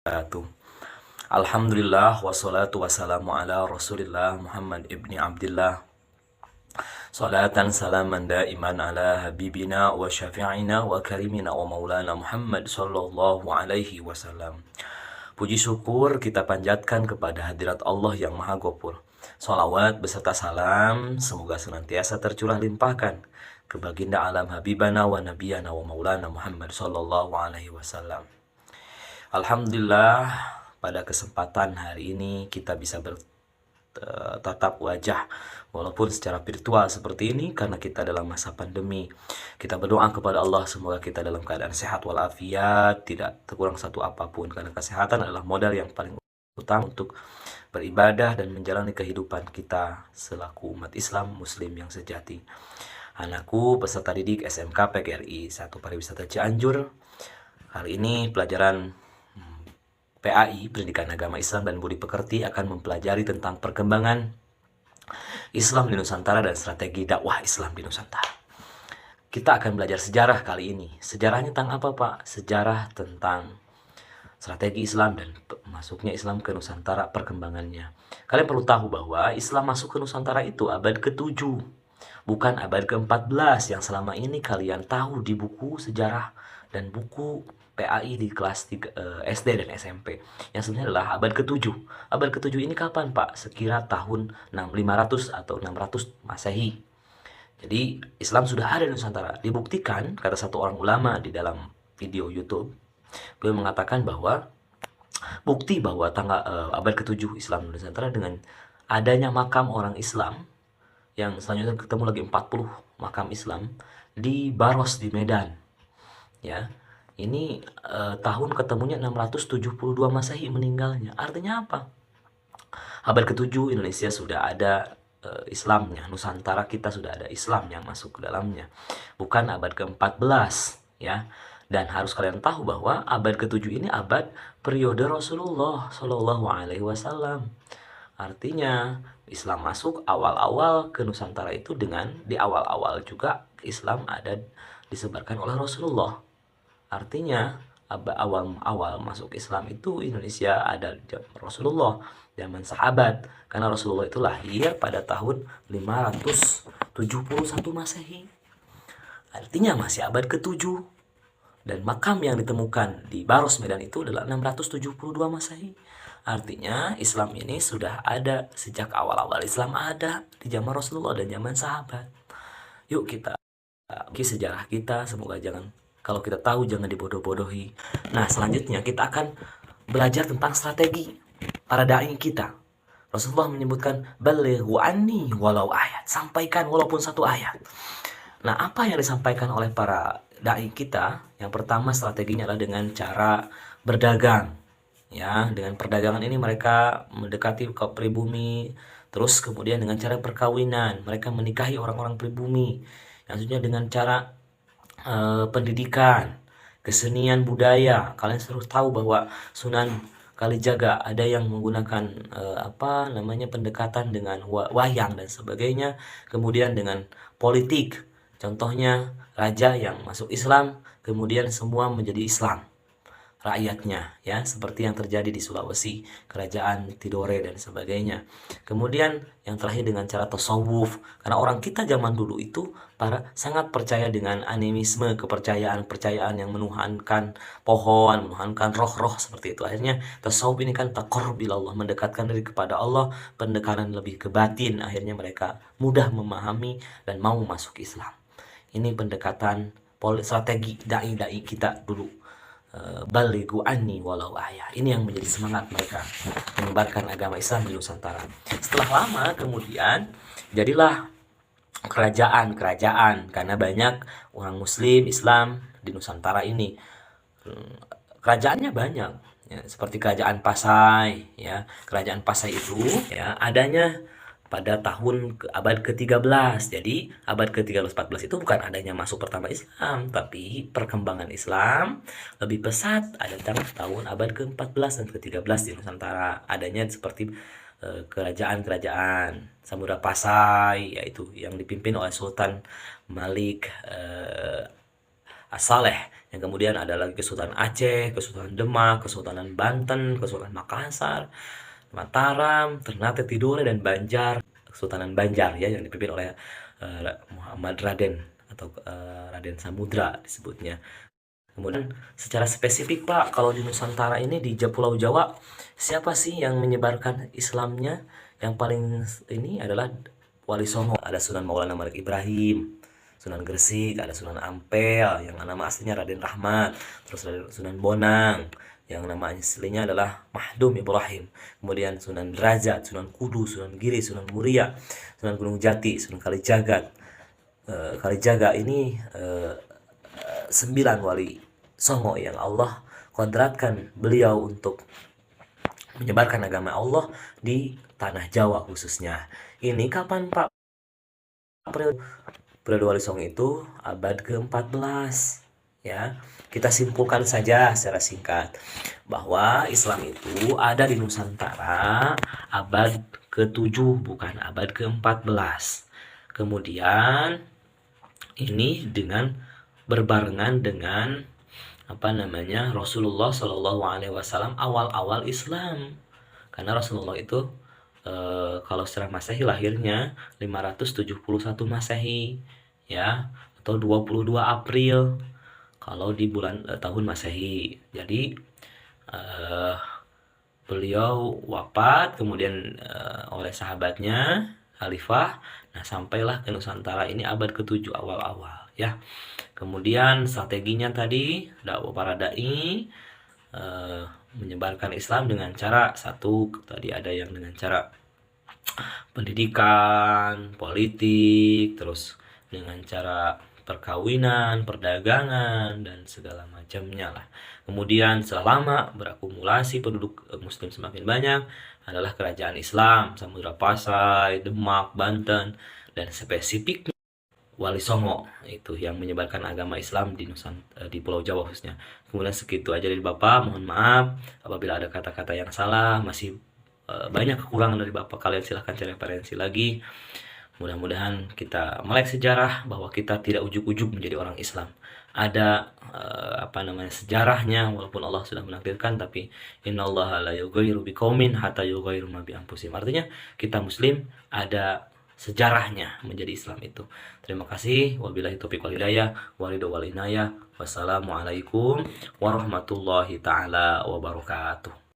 wabarakatuh. Alhamdulillah wassalatu wassalamu ala Rasulillah Muhammad ibni Abdullah. Salatan salaman daiman ala habibina wa syafi'ina wa karimina wa maulana Muhammad sallallahu alaihi wasallam. Puji syukur kita panjatkan kepada hadirat Allah yang Maha Ghafur. Salawat beserta salam semoga senantiasa tercurah limpahkan ke baginda alam habibana wa nabiyana wa maulana Muhammad sallallahu alaihi wasallam. Alhamdulillah, pada kesempatan hari ini kita bisa bertatap wajah walaupun secara virtual seperti ini karena kita dalam masa pandemi. Kita berdoa kepada Allah semoga kita dalam keadaan sehat walafiat, tidak terkurang satu apapun, karena kesehatan adalah modal yang paling utama untuk beribadah dan menjalani kehidupan kita selaku umat Islam Muslim yang sejati. Anakku peserta didik SMK PGRI 1 Pariwisata Cianjur. Hari ini pelajaran PAI, Pendidikan Agama Islam dan Budi Pekerti, akan mempelajari tentang perkembangan Islam di Nusantara dan strategi dakwah Islam di Nusantara. Kita akan belajar sejarah kali ini. Sejarahnya tentang apa, Pak? Sejarah tentang strategi Islam dan masuknya Islam ke Nusantara, perkembangannya. Kalian perlu tahu bahwa Islam masuk ke Nusantara itu abad ke-7, bukan abad ke-14 yang selama ini kalian tahu di buku sejarah dan buku PAI di kelas 3, SD dan SMP. Yang sebenarnya adalah abad ke-7. Abad ke-7 ini kapan, Pak? Sekira tahun 500 atau 600 Masehi. Jadi Islam sudah ada di Nusantara. Dibuktikan, kata satu orang ulama di dalam video YouTube, beliau mengatakan bahwa bukti bahwa abad ke-7 Islam di Nusantara dengan adanya makam orang Islam yang selanjutnya ketemu lagi 40 makam Islam di Baros di Medan. Ya. Ini tahun ketemunya 672 Masehi meninggalnya. Artinya apa? Abad ke-7 Indonesia sudah ada Islamnya. Nusantara kita sudah ada Islam yang masuk ke dalamnya. Bukan abad ke-14, ya. Dan harus kalian tahu bahwa abad ke-7 ini abad periode Rasulullah Shallallahu alaihi wasallam. Artinya Islam masuk awal-awal ke Nusantara itu dengan di awal-awal juga Islam ada disebarkan oleh Rasulullah. Artinya awal masuk Islam itu Indonesia ada zaman Rasulullah, zaman sahabat, karena Rasulullah itu lahir pada tahun 571 Masehi. Artinya masih abad ke-7. Dan makam yang ditemukan di Baros Medan itu adalah 672 Masehi. Artinya Islam ini sudah ada sejak awal-awal Islam ada di zaman Rasulullah dan zaman sahabat. Yuk kita sejarah kita, semoga kalau kita tahu jangan dibodoh-bodohi. Nah, selanjutnya kita akan belajar tentang strategi para dai kita. Rasulullah menyebutkan balighu anni walau ayat, sampaikan walaupun satu ayat. Nah, apa yang disampaikan oleh para dai kita? Yang pertama strateginya adalah dengan cara berdagang. Ya, dengan perdagangan ini mereka mendekati ke pribumi, terus kemudian dengan cara perkawinan, mereka menikahi orang-orang pribumi. Maksudnya dengan cara pendidikan, kesenian budaya. Kalian harus tahu bahwa Sunan Kalijaga ada yang menggunakan pendekatan dengan wayang dan sebagainya. Kemudian dengan politik, contohnya raja yang masuk Islam, kemudian semua menjadi Islam rakyatnya, ya, seperti yang terjadi di Sulawesi, kerajaan Tidore dan sebagainya. Kemudian yang terakhir dengan cara tasawuf, karena orang kita zaman dulu itu sangat percaya dengan animisme, kepercayaan yang menuhankan pohon, menuhankan roh-roh seperti itu. Akhirnya tasawuf ini kan taqarrub ilallah, mendekatkan diri kepada Allah, pendekatan lebih ke batin. Akhirnya mereka mudah memahami dan mau masuk Islam. Ini pendekatan strategi dai-dai kita dulu. Balighu anni walau ayat. Ini yang menjadi semangat mereka menyebarkan agama Islam di Nusantara. Setelah lama kemudian jadilah kerajaan karena banyak orang Muslim Islam di Nusantara ini. Kerajaannya banyak, ya, seperti kerajaan Pasai, ya. Kerajaan Pasai itu, ya, adanya pada tahun abad ke-13. Jadi abad ke-13-14 itu bukan adanya masuk pertama Islam, tapi perkembangan Islam lebih pesat ada tahun abad ke-14 dan ke-13 di Nusantara. Adanya seperti kerajaan-kerajaan Samudra Pasai, yaitu yang dipimpin oleh Sultan Malik As-Saleh. Yang kemudian ada lagi Kesultanan Aceh, Kesultanan Demak, Kesultanan Banten, Kesultanan Makassar, Mataram, Ternate Tidore, dan Banjar. Kesultanan Banjar ya yang dipimpin oleh Muhammad Raden atau Raden Samudra disebutnya. Kemudian secara spesifik Pak, kalau di Nusantara ini di Pulau Jawa, siapa sih yang menyebarkan Islamnya? Yang paling ini adalah Wali Songo. Ada Sunan Maulana Malik Ibrahim, Sunan Gresik, ada Sunan Ampel yang nama aslinya Raden Rahmat, terus ada Sunan Bonang yang nama aslinya adalah Mahdum Ibrahim. Kemudian Sunan Derajat, Sunan Kudus, Sunan Giri, Sunan Muria, Sunan Gunung Jati, Sunan Kalijaga. Kalijaga ini 9 wali songo yang Allah kodratkan beliau untuk menyebarkan agama Allah di tanah Jawa khususnya. Ini kapan Pak? Periode wali songo itu abad ke-14 ya. Kita simpulkan saja secara singkat bahwa Islam itu ada di Nusantara abad ke-7 bukan abad ke-14. Kemudian ini dengan berbarengan dengan Rasulullah Shallallahu Alaihi Wasallam awal-awal Islam, karena Rasulullah itu kalau secara Masehi lahirnya 571 Masehi ya, atau 22 April kalau di bulan tahun Masehi. Jadi beliau wafat kemudian oleh sahabatnya khalifah. Nah, sampailah ke Nusantara ini abad ke-7 awal-awal ya. Kemudian strateginya tadi dakwah para dai menyebarkan Islam dengan cara satu, tadi ada yang dengan cara pendidikan, politik, terus dengan cara perkawinan, perdagangan, dan segala macamnya lah. Kemudian selama berakumulasi penduduk muslim semakin banyak adalah kerajaan Islam, Samudra Pasai, Demak, Banten, dan spesifik Wali Songo itu yang menyebarkan agama Islam di Pulau Jawa khususnya. Kemudian segitu aja dari Bapak, mohon maaf apabila ada kata-kata yang salah, masih banyak kekurangan dari Bapak, kalian silahkan cari referensi lagi. Mudah-mudahan kita melek sejarah bahwa kita tidak ujuk-ujuk menjadi orang Islam. Ada sejarahnya, walaupun Allah sudah menakdirkan, tapi innallaha la yughayyiru biqaumin hatta yughayyiru ma bi anfusihim. Artinya kita muslim ada sejarahnya menjadi Islam itu. Terima kasih. Wabillahi taufiq wal hidayah, waridho wal inayah. Wassalamualaikum warahmatullahi taala wabarakatuh.